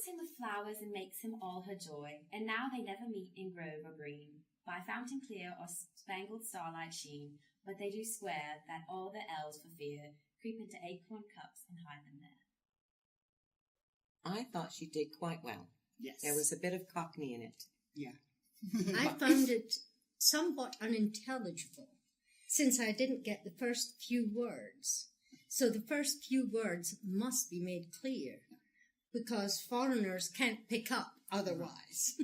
grants him the flowers and makes him all her joy, and now they never meet in grove or green, by fountain clear or spangled starlight sheen, but they do swear that all the elves for fear creep into acorn cups and hide them there. I thought she did quite well. Yes. There was a bit of Cockney in it. Yeah. I found it somewhat unintelligible, since I didn't get the first few words. So the first few words must be made clear, because foreigners can't pick up otherwise.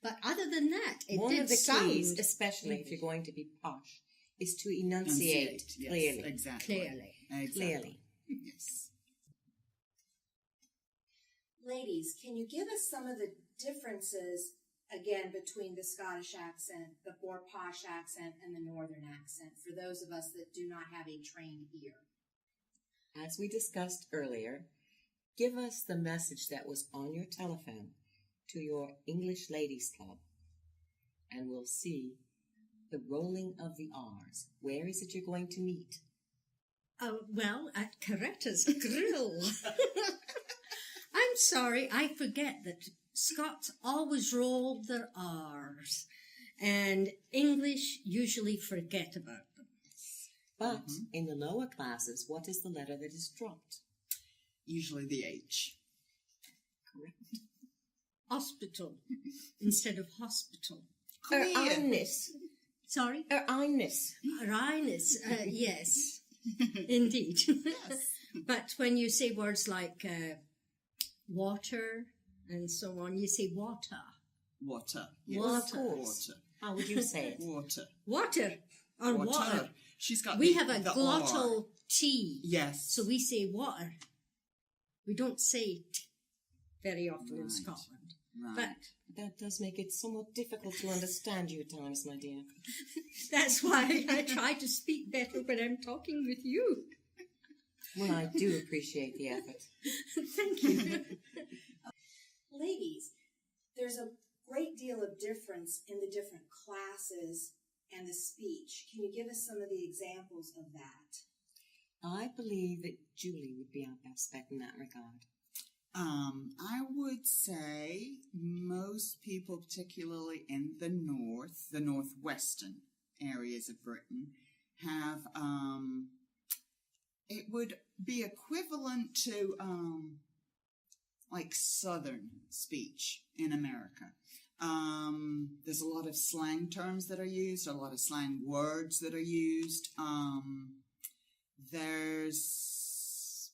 But other than that, it One did of the sound keys, especially if you're going to be posh, is to enunciate Yes, clearly. exactly. clearly. Exactly. Clearly. Yes. Ladies, can you give us some of the differences, again, between the Scottish accent, the more posh accent, and the Northern accent, for those of us that do not have a trained ear? As we discussed earlier, give us the message that was on your telephone to your English Ladies Club, and we'll see the rolling of the R's. Where is it you're going to meet? Well, at Coretta's Grill. I'm sorry, I forget that Scots always roll their R's, and English usually forget about them. But in the lower classes, what is the letter that is dropped? Usually the H. Correct. Hospital instead of hospital. Her Highness. Sorry? Her Highness. Rhinus, yes, indeed. Yes. But when you say words like water and so on, you say water. Water. Yes. Water. Water. How would you say it? Water. Water or water. She's got We the, have a the glottal R. T, Yes. so we say water. We don't say T very often in Right. Scotland. Right. But That does make it somewhat difficult to understand you at times, my dear. that's why I try to speak better when I'm talking with you. Well, I do appreciate the effort. Thank you. Ladies, there's a great deal of difference in the different classes and the speech. Can you give us some of the examples of that? I believe that Julie would be our best bet in that regard. I would say most people, particularly in the north, the northwestern areas of Britain, have, it would be equivalent to, like southern speech in America. There's a lot of slang terms that are used, a lot of slang words that are used. There's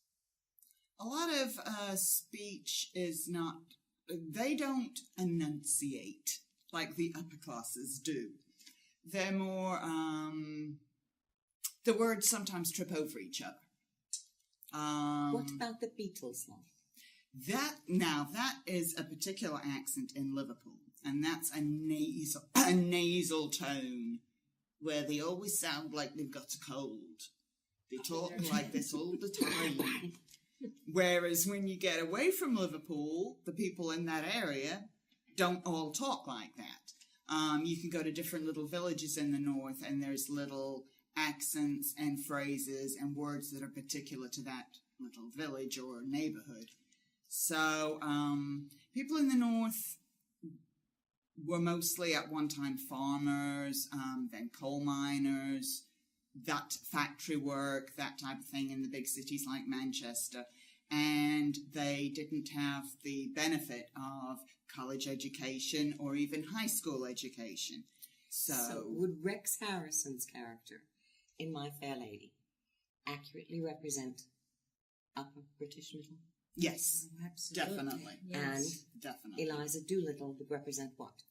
a lot of speech is not, they don't enunciate like the upper classes do. They're more, the words sometimes trip over each other. What about the Beatles, love? That is a particular accent in Liverpool, and that's a nasal tone where they always sound like they've got a cold. They talk like this all the time. Whereas when you get away from Liverpool, the people in that area don't all talk like that. You can go to different little villages in the north, and there's little accents and phrases and words that are particular to that little village or neighborhood. So people in the north were mostly at one time farmers, then coal miners, that factory work, that type of thing in the big cities like Manchester. And they didn't have the benefit of college education or even high school education. So would Rex Harrison's character in My Fair Lady accurately represent Upper British Middle? Yes, Absolutely. definitely. Yes. Definitely. Eliza Doolittle would represent what?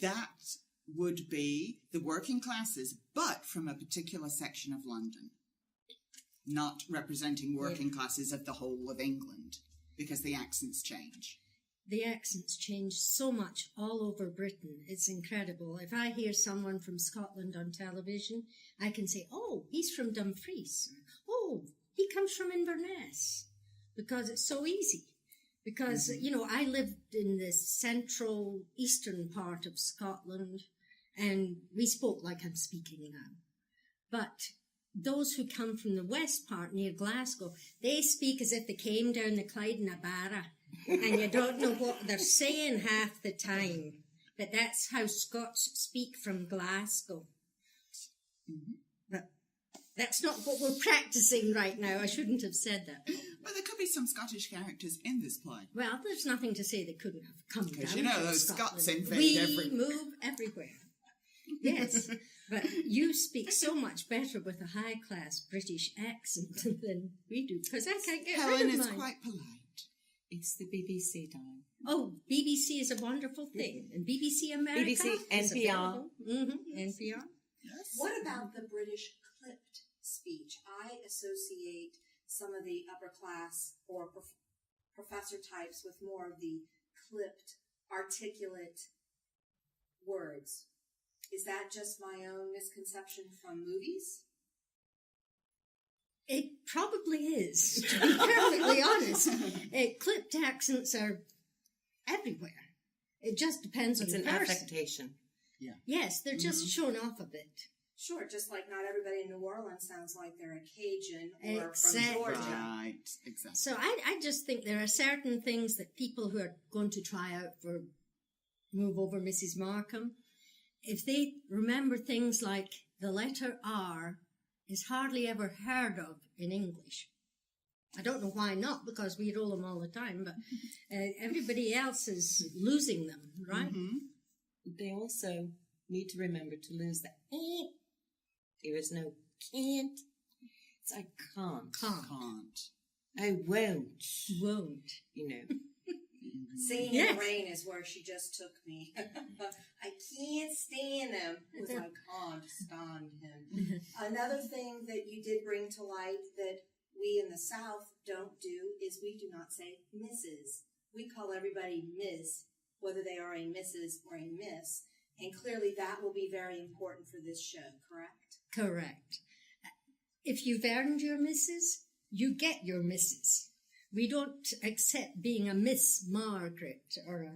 That would be the working classes, but from a particular section of London, not representing working classes of the whole of England, because the accents change. The accents change so much all over Britain. It's incredible. If I hear someone from Scotland on television, I can say, oh, he's from Dumfries. Oh, he comes from Inverness. Because it's so easy. Because, you know, I lived in the central eastern part of Scotland, and we spoke like I'm speaking now. But those who come from the west part near Glasgow, they speak as if they came down the Clyde in a barra, and you don't know what they're saying half the time. But that's how Scots speak from Glasgow. Mm-hmm. But that's not what we're practicing right now. I shouldn't have said that. But there could be some Scottish characters in this play. Well, there's nothing to say they couldn't have come down. Because you know from those Scotland. Scots invade we everywhere. move everywhere. Yes, but you speak so much better with a high-class British accent than we do, because I can't get Helen rid of is mine. quite polite. It's the BBC, darling. Oh, BBC is a wonderful thing, and BBC America BBC, is NPR. NPR. Yes. What about the British clipped speech? I associate some of the upper class or professor types with more of the clipped, articulate words. Is that just my own misconception from movies? It probably is, to be perfectly honest. Clipped accents are everywhere. It just depends on It's the an person. affectation. Yes, they're just shown off a bit. Sure, just like not everybody in New Orleans sounds like they're a Cajun or Exactly. from Georgia. Right, exactly. So I just think there are certain things that people who are going to try out for Move Over Mrs. Markham, if they remember things like the letter R is hardly ever heard of in English. I don't know why not, because we roll them all the time, but everybody else is losing them, right? Mm-hmm. They also need to remember to lose the eh. There is no can't. It's I can't. Can't. I won't. Won't. You know. Singing Yes. in the Rain is where she just took me. I can't stand him. It was I can't stand him. Another thing that you did bring to light that we in the South don't do is we do not say Mrs. We call everybody Ms., whether they are a Mrs. or a Miss. And clearly that will be very important for this show, correct? Correct. If you've earned your missus, you get your missus. We don't accept being a Miss Margaret or a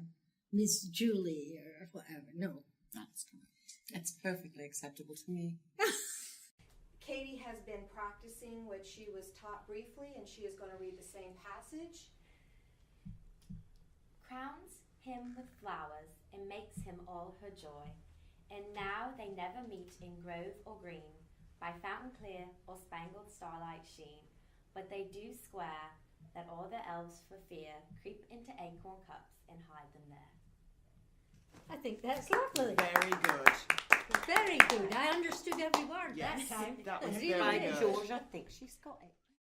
Miss Julie or whatever. No. That's correct. That's perfectly acceptable to me. Katie has been practicing what she was taught briefly, and she is going to read the same passage. Crowns him with flowers and makes him all her joy. And now they never meet in grove or green, by fountain clear or spangled starlight sheen, but they do square that all the elves for fear creep into acorn cups and hide them there. I think that's lovely. Very good. Very good. I understood every word Yes, that time. that was I really very By did. good. George, I think she's got it.